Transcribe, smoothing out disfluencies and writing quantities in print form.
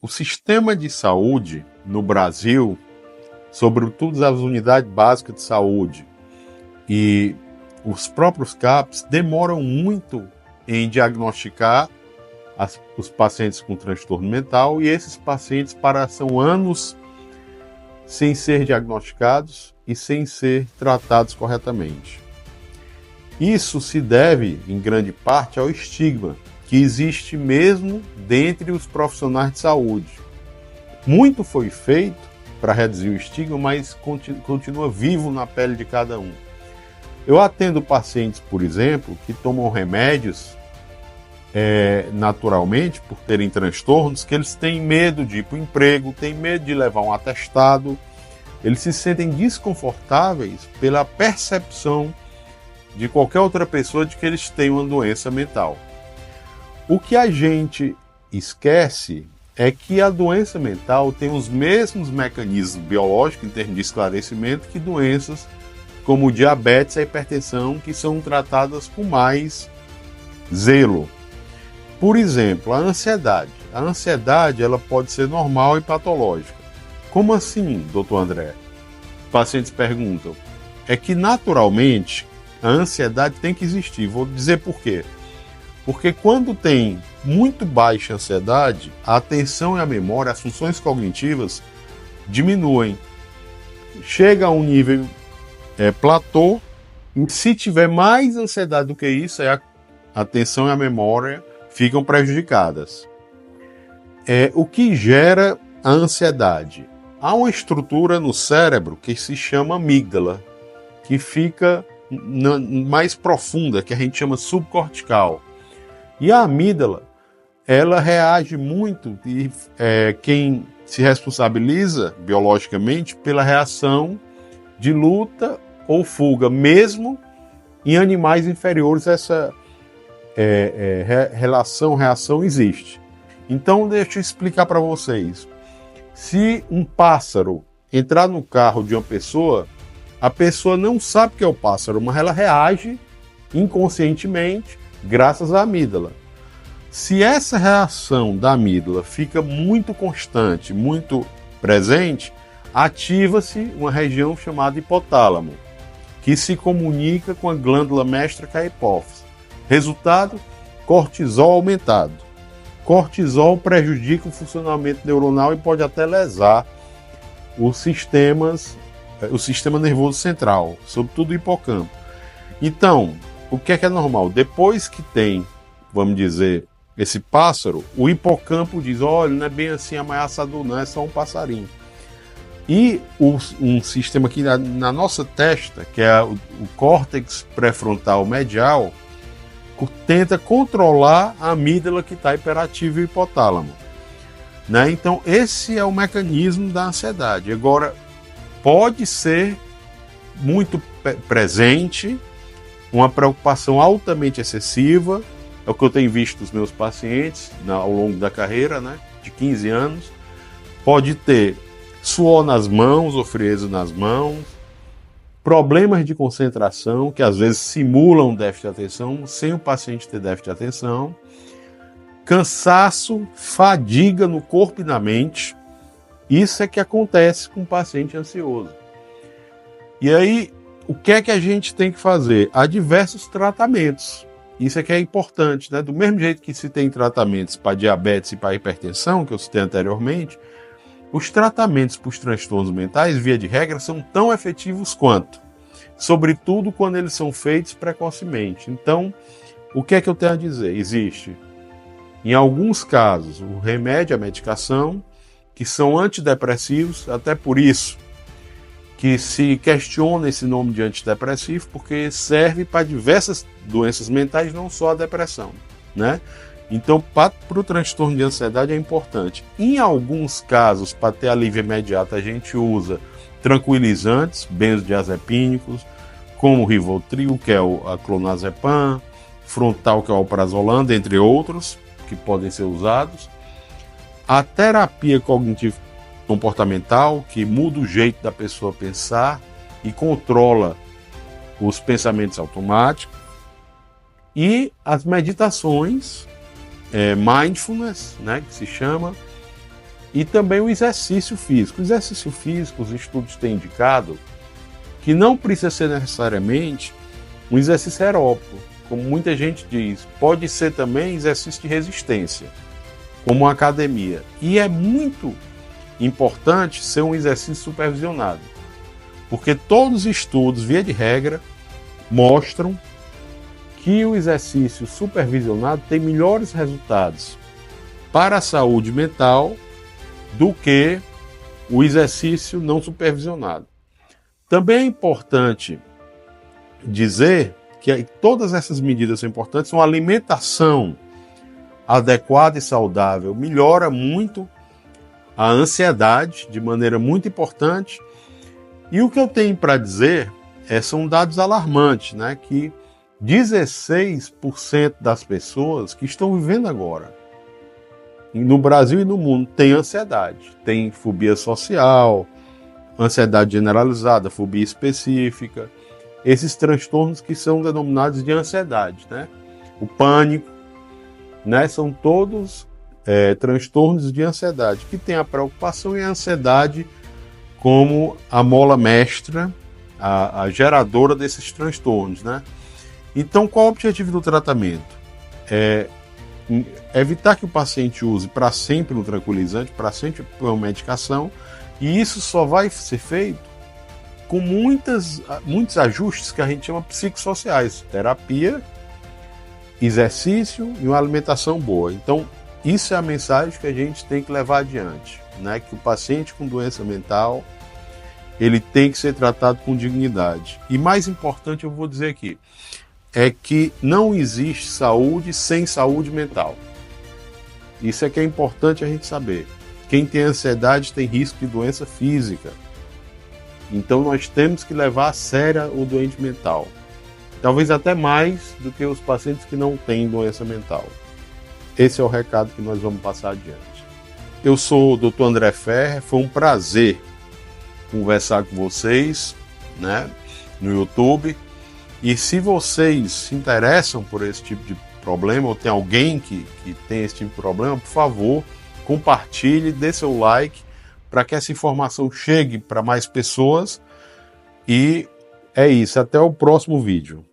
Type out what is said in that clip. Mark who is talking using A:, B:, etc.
A: O sistema de saúde no Brasil, sobretudo as unidades básicas de saúde e os próprios CAPs, demoram muito em diagnosticar os pacientes com transtorno mental, e esses pacientes passam anos sem ser diagnosticados e sem ser tratados corretamente. Isso se deve, em grande parte, ao estigma que existe mesmo dentre os profissionais de saúde. Muito foi feito para reduzir o estigma, mas continua vivo na pele de cada um. Eu atendo pacientes, por exemplo, que tomam remédios naturalmente, por terem transtornos, que eles têm medo de ir para o emprego, têm medo de levar um atestado, eles se sentem desconfortáveis pela percepção de qualquer outra pessoa de que eles têm uma doença mental. O que a gente esquece é que a doença mental tem os mesmos mecanismos biológicos em termos de esclarecimento que doenças como diabetes e hipertensão, que são tratadas com mais zelo. Por exemplo, a ansiedade. A ansiedade ela pode ser normal e patológica. Como assim, doutor André? Pacientes perguntam. É que naturalmente a ansiedade tem que existir. Vou dizer por quê. Porque quando tem muito baixa ansiedade, a atenção e a memória, as funções cognitivas diminuem. Chega a um nível platô, e se tiver mais ansiedade do que isso, a atenção e a memória ficam prejudicadas. O que gera a ansiedade? Há uma estrutura no cérebro que se chama amígdala, que fica mais profunda, que a gente chama subcortical. E a amígdala, ela reage muito, e quem se responsabiliza biologicamente pela reação de luta ou fuga, mesmo em animais inferiores essa reação existe. Então deixa eu explicar para vocês. Se um pássaro entrar no carro de uma pessoa, a pessoa não sabe que é o pássaro, mas ela reage inconscientemente graças à amígdala. Se essa reação da amígdala fica muito constante, muito presente, ativa-se uma região chamada hipotálamo, que se comunica com a glândula mestra, que é a hipófise. Resultado, cortisol aumentado. Cortisol prejudica o funcionamento neuronal e pode até lesar o sistema nervoso central, sobretudo o hipocampo. Então, o que é normal? Depois que tem, vamos dizer, esse pássaro, o hipocampo diz, olha, não é bem assim ameaçador, não, é só um passarinho. E um sistema aqui na nossa testa, que é o córtex pré-frontal medial, tenta controlar a amígdala que está hiperativa e o hipotálamo. Né? Então, esse é o mecanismo da ansiedade. Agora, pode ser muito presente, uma preocupação altamente excessiva, é o que eu tenho visto dos meus pacientes ao longo da carreira, né, de 15 anos. Pode ter suor nas mãos ou frieza nas mãos, problemas de concentração, que às vezes simulam déficit de atenção, sem o paciente ter déficit de atenção, cansaço, fadiga no corpo e na mente. Isso é que acontece com o paciente ansioso. E aí, o que é que a gente tem que fazer? Há diversos tratamentos. Isso é que é importante, né? Do mesmo jeito que se tem tratamentos para diabetes e para hipertensão, que eu citei anteriormente, os tratamentos para os transtornos mentais, via de regra, são tão efetivos quanto, sobretudo quando eles são feitos precocemente. Então, o que é que eu tenho a dizer? Existe, em alguns casos, o remédio, a medicação, que são antidepressivos, até por isso que se questiona esse nome de antidepressivo, porque serve para diversas doenças mentais, não só a depressão, né? Então, para o transtorno de ansiedade é importante. Em alguns casos, para ter alívio imediato, a gente usa tranquilizantes, benzodiazepínicos, como o Rivotril, que é a clonazepam, Frontal, que é o alprazolam, entre outros, que podem ser usados. A terapia cognitivo-comportamental, que muda o jeito da pessoa pensar e controla os pensamentos automáticos. E as meditações, mindfulness, né, que se chama, E também o exercício físico. O exercício físico, os estudos têm indicado que não precisa ser necessariamente um exercício aeróbico, como muita gente diz. Pode ser também exercício de resistência, como uma academia. E é muito importante ser um exercício supervisionado, porque todos os estudos, via de regra, mostram que o exercício supervisionado tem melhores resultados para a saúde mental do que o exercício não supervisionado. Também é importante dizer que todas essas medidas são importantes. Uma alimentação adequada e saudável melhora muito a ansiedade de maneira muito importante. E o que eu tenho para dizer são dados alarmantes, né? Que 16% das pessoas que estão vivendo agora, no Brasil e no mundo, tem ansiedade, tem fobia social, ansiedade generalizada, fobia específica, esses transtornos que são denominados de ansiedade, né? O pânico, né? São todos transtornos de ansiedade, que tem a preocupação e a ansiedade como a mola mestra, a geradora desses transtornos, né? Então, qual o objetivo do tratamento? Evitar que o paciente use para sempre um tranquilizante, para sempre uma medicação, e isso só vai ser feito com muitos ajustes que a gente chama psicossociais, terapia, exercício e uma alimentação boa. Então, isso é a mensagem que a gente tem que levar adiante, né? Que o paciente com doença mental, ele tem que ser tratado com dignidade. E mais importante, eu vou dizer aqui, é que não existe saúde sem saúde mental. Isso é que é importante a gente saber. Quem tem ansiedade tem risco de doença física. Então nós temos que levar a sério o doente mental. Talvez até mais do que os pacientes que não têm doença mental. Esse é o recado que nós vamos passar adiante. Eu sou o Dr. André Ferrer, foi um prazer conversar com vocês, né, no YouTube. E se vocês se interessam por esse tipo de problema, ou tem alguém que tem esse tipo de problema, por favor, compartilhe, dê seu like, para que essa informação chegue para mais pessoas. E é isso, até o próximo vídeo.